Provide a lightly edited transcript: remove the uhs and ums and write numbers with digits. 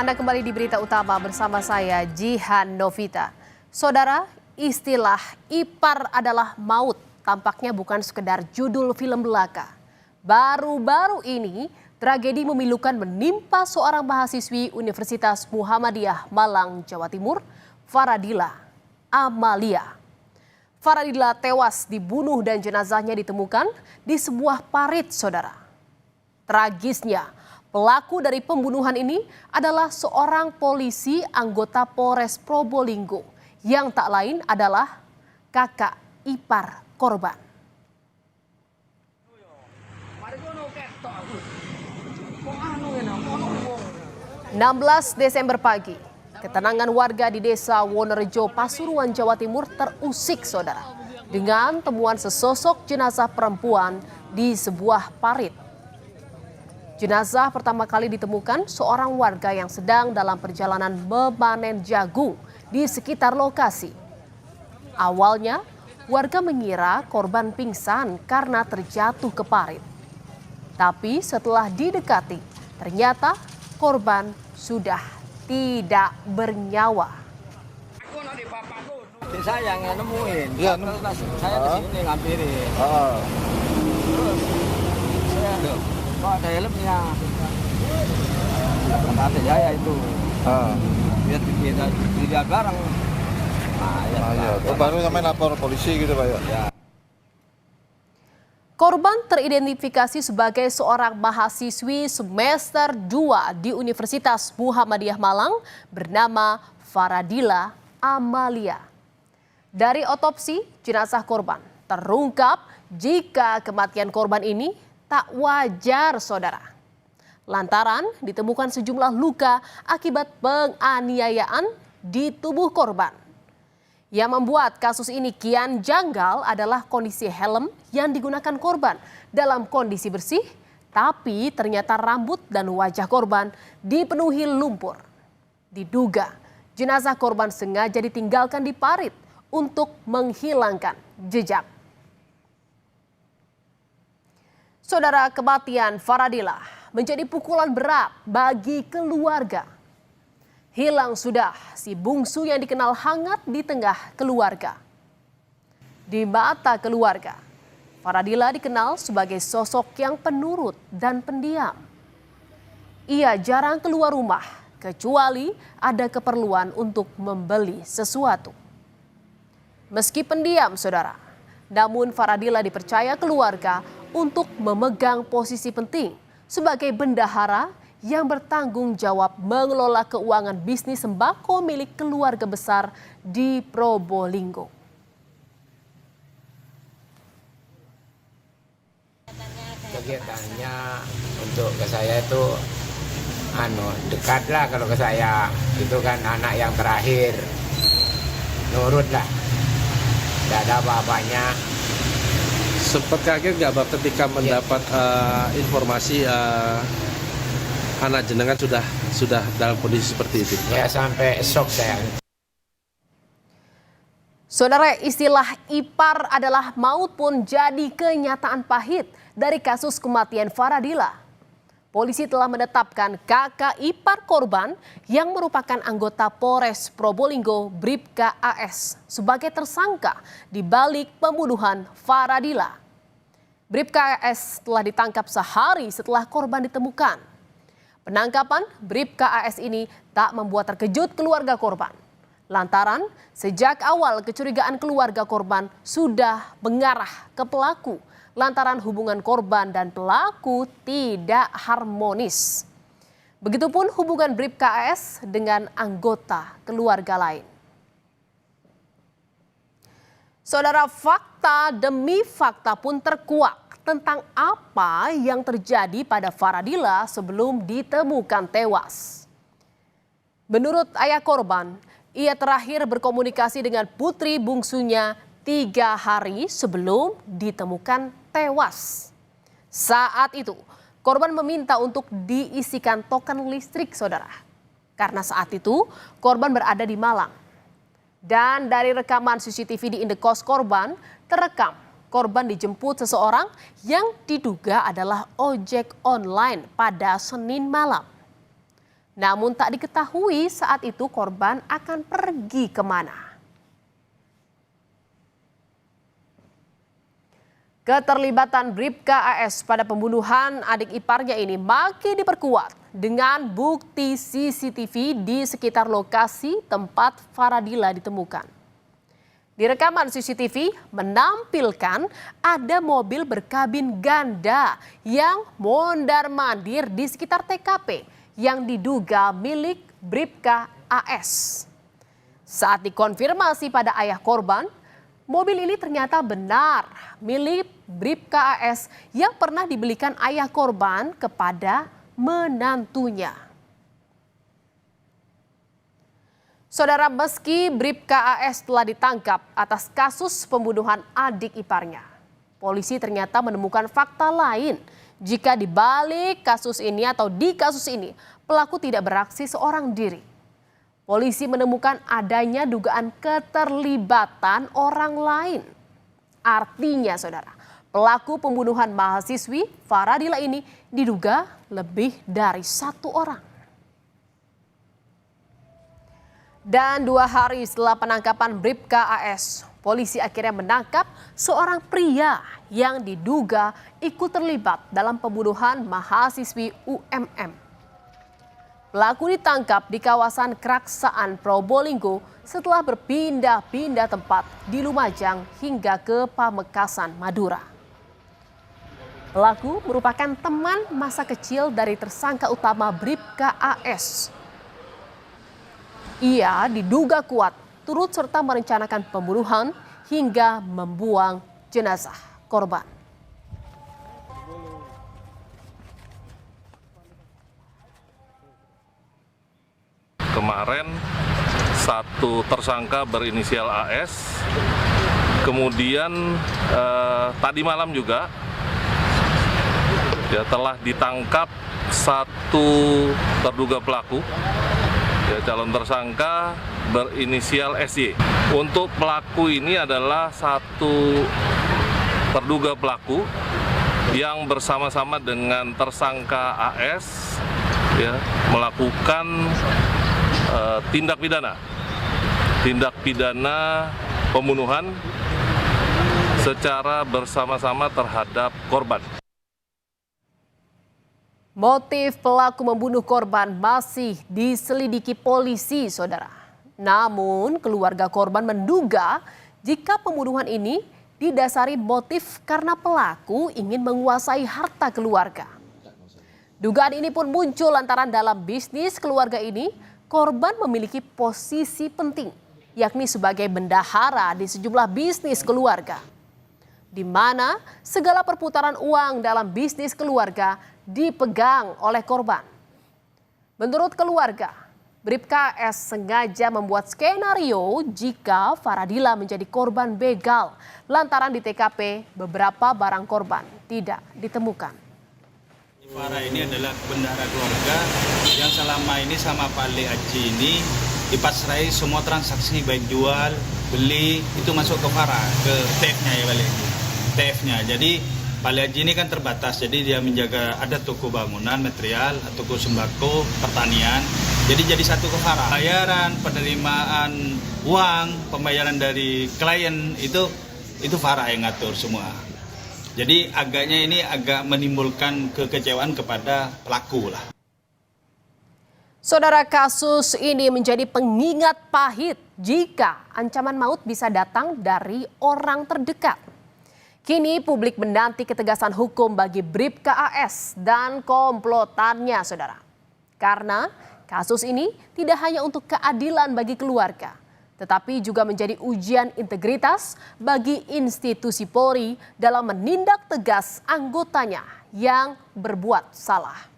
Anda kembali di berita utama bersama saya Jihan Novita. Saudara, istilah ipar adalah maut tampaknya bukan sekedar judul film belaka. Baru-baru ini tragedi memilukan menimpa seorang mahasiswi Universitas Muhammadiyah Malang, Jawa Timur, Faradila Amalia. Faradila tewas dibunuh dan jenazahnya ditemukan di sebuah parit, saudara. Tragisnya, pelaku dari pembunuhan ini adalah seorang polisi anggota Polres Probolinggo yang tak lain adalah kakak ipar korban. 16 Desember pagi, ketenangan warga di Desa Wonorejo, Pasuruan, Jawa Timur terusik, saudara, dengan temuan sesosok jenazah perempuan di sebuah parit. Jenazah pertama kali ditemukan seorang warga yang sedang dalam perjalanan memanen jagung di sekitar lokasi. Awalnya, warga mengira korban pingsan karena terjatuh ke parit. Tapi setelah didekati, ternyata korban sudah tidak bernyawa. Saya yang nemuin, ya, saya kesini ngampirin. Terus saya kok ada helmnya, kata saya itu, biar kita dilihat bareng. Baru sampai lapor polisi gitu Pak ya. Korban teridentifikasi sebagai seorang mahasiswi semester 2 di Universitas Muhammadiyah Malang bernama Faradila Amalia. Dari otopsi jenazah korban, terungkap jika kematian korban ini tak wajar, saudara. Lantaran ditemukan sejumlah luka akibat penganiayaan di tubuh korban. Yang membuat kasus ini kian janggal adalah kondisi helm yang digunakan korban dalam kondisi bersih, tapi ternyata rambut dan wajah korban dipenuhi lumpur. Diduga jenazah korban sengaja ditinggalkan di parit untuk menghilangkan jejak. Saudara, kematian Faradila menjadi pukulan berat bagi keluarga. Hilang sudah si bungsu yang dikenal hangat di tengah keluarga. Di mata keluarga, Faradila dikenal sebagai sosok yang penurut dan pendiam. Ia jarang keluar rumah kecuali ada keperluan untuk membeli sesuatu. Meski pendiam, saudara, namun Faradila dipercaya keluarga untuk memegang posisi penting sebagai bendahara yang bertanggung jawab mengelola keuangan bisnis sembako milik keluarga besar di Probolinggo. Kegiatannya untuk ke saya itu dekat lah, kalau ke saya itu kan anak yang terakhir, nurut lah, tidak ada apa-apanya. Sempat kaget nggak Bang ketika mendapat informasi anak jenengan sudah dalam kondisi seperti itu? Ya, sampai shock saya. Saudara, istilah ipar adalah maut pun jadi kenyataan pahit dari kasus kematian Faradila. Polisi telah menetapkan kakak ipar korban yang merupakan anggota Polres Probolinggo Bribka AS sebagai tersangka di balik pembunuhan Faradila. Bribka AS telah ditangkap sehari setelah korban ditemukan. Penangkapan Bribka AS ini tak membuat terkejut keluarga korban. Lantaran sejak awal kecurigaan keluarga korban sudah mengarah ke pelaku. Lantaran hubungan korban dan pelaku tidak harmonis. Begitupun hubungan Bribka AS dengan anggota keluarga lain. Saudara, fakta demi fakta pun terkuak tentang apa yang terjadi pada Faradila sebelum ditemukan tewas. Menurut ayah korban, ia terakhir berkomunikasi dengan putri bungsunya 3 hari sebelum ditemukan tewas. Saat itu, korban meminta untuk diisikan token listrik, saudara. Karena saat itu, korban berada di Malang. Dan dari rekaman CCTV di indekos korban, terekam korban dijemput seseorang yang diduga adalah ojek online pada Senin malam. Namun tak diketahui saat itu korban akan pergi kemana. Keterlibatan Bribka AS pada pembunuhan adik iparnya ini makin diperkuat dengan bukti CCTV di sekitar lokasi tempat Faradila ditemukan. Di rekaman CCTV menampilkan ada mobil berkabin ganda yang mondar-mandir di sekitar TKP yang diduga milik Bribka AS. Saat dikonfirmasi pada ayah korban, mobil ini ternyata benar milik Bribka AS yang pernah dibelikan ayah korban kepada menantunya. Saudara, meski Bribka AS telah ditangkap atas kasus pembunuhan adik iparnya, polisi ternyata menemukan fakta lain jika di balik kasus ini atau di kasus ini pelaku tidak beraksi seorang diri. Polisi menemukan adanya dugaan keterlibatan orang lain. Artinya, saudara, pelaku pembunuhan mahasiswi Faradila ini diduga lebih dari satu orang. Dan 2 hari setelah penangkapan Bribka AS, polisi akhirnya menangkap seorang pria yang diduga ikut terlibat dalam pembunuhan mahasiswi UMM. Pelaku ditangkap di kawasan Keraksaan Probolinggo setelah berpindah-pindah tempat di Lumajang hingga ke Pamekasan, Madura. Pelaku merupakan teman masa kecil dari tersangka utama Bribka AS. Ia diduga kuat turut serta merencanakan pembunuhan hingga membuang jenazah korban. Kemarin satu tersangka berinisial AS, kemudian tadi malam juga ya, telah ditangkap satu terduga pelaku, ya, calon tersangka berinisial SY. Untuk pelaku ini adalah satu terduga pelaku yang bersama-sama dengan tersangka AS ya, melakukan tindak pidana pembunuhan secara bersama-sama terhadap korban. Motif pelaku membunuh korban masih diselidiki polisi, saudara. Namun keluarga korban menduga jika pembunuhan ini didasari motif karena pelaku ingin menguasai harta keluarga. Dugaan ini pun muncul lantaran dalam bisnis keluarga ini korban memiliki posisi penting, yakni sebagai bendahara di sejumlah bisnis keluarga, di mana segala perputaran uang dalam bisnis keluarga dipegang oleh korban. Menurut keluarga, Bribka AS sengaja membuat skenario jika Faradila menjadi korban begal lantaran di TKP beberapa barang korban tidak ditemukan. Farah ini adalah bendahara keluarga yang selama ini sama Pak Le Haji ini dipasrai semua transaksi baik jual, beli itu masuk ke Farah, ke TF-nya ya balik. TF-nya. Jadi Pak Le Haji ini kan terbatas, jadi dia menjaga ada toko bangunan, material, toko sembako, pertanian. Jadi satu ke Farah. Bayaran, penerimaan uang, pembayaran dari klien itu Farah yang ngatur semua. Jadi agaknya ini agak menimbulkan kekecewaan kepada pelaku lah. Saudara, kasus ini menjadi pengingat pahit jika ancaman maut bisa datang dari orang terdekat. Kini publik menanti ketegasan hukum bagi Bribka AS dan komplotannya, saudara. Karena kasus ini tidak hanya untuk keadilan bagi keluarga, tetapi juga menjadi ujian integritas bagi institusi Polri dalam menindak tegas anggotanya yang berbuat salah.